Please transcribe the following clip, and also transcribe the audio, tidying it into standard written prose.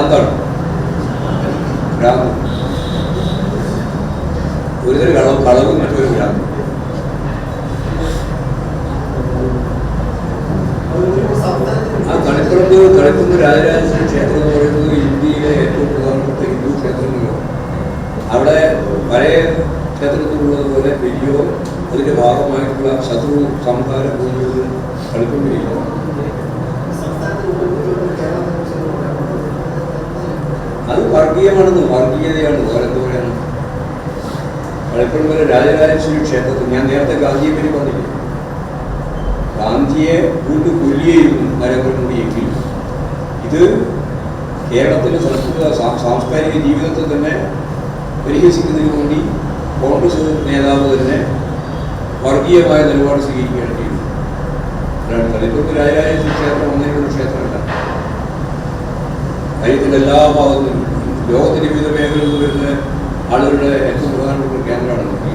ഭ്രാന്താണ്. ഭ്രാന്ത് ഒരുതരം കളവും മറ്റൊരു ഭ്രാന്ത്. ആ തളിപ്പറമ്പ് രാജരാജേശ്വരി ക്ഷേത്രം എന്ന് പറയുന്നത് ഇന്ത്യയിലെ ഏറ്റവും പ്രധാനപ്പെട്ട ഹിന്ദു ക്ഷേത്രങ്ങളാണ്. അവിടെ പഴയ ക്ഷേത്രത്തിലുള്ളതുപോലെ വലിയോ അതിൻ്റെ ഭാഗമായിട്ടുള്ള ശത്രു സംഹാര ഭൂമികളും തളിപ്പറമ്പിലില്ല. അത് വർഗീയമാണെന്ന്, വർഗീയതയാണ്. വേറെന്ത് പറയാണ്? തളിപ്പറമ്പിലെ രാജരാജേശ്വരി ക്ഷേത്രത്തിൽ ഞാൻ നേരത്തെ ഗാന്ധിയെ പറ്റി പറഞ്ഞില്ലേ, ഗാന്ധിയെ കൂട്ടു കൊല്ലിയായിരുന്നു നരേന്ദ്രമോദിയെങ്കിൽ ഇത് കേരളത്തിൻ്റെ സംസ്കൃത സാംസ്കാരിക ജീവിതത്തെ തന്നെ പരിഹസിക്കുന്നതിന് വേണ്ടി കോൺഗ്രസ് നേതാവ് തന്നെ വർഗീയമായ നിലപാട് സ്വീകരിക്കുകയാണ് ചെയ്യുന്നത്. തളിപ്പറമ്പ് രാജരാജേശ്വരി ക്ഷേത്രം ഒന്നിനുള്ള ക്ഷേത്രമല്ല. രാജ്യത്തിൻ്റെ എല്ലാ ഭാഗത്തും ലോകത്തിൻ്റെ വിവിധ മേഖലകളിൽ വരുന്ന ആളുകളുടെ ഏറ്റവും പ്രധാനപ്പെട്ട കേന്ദ്രമാണ് ഈ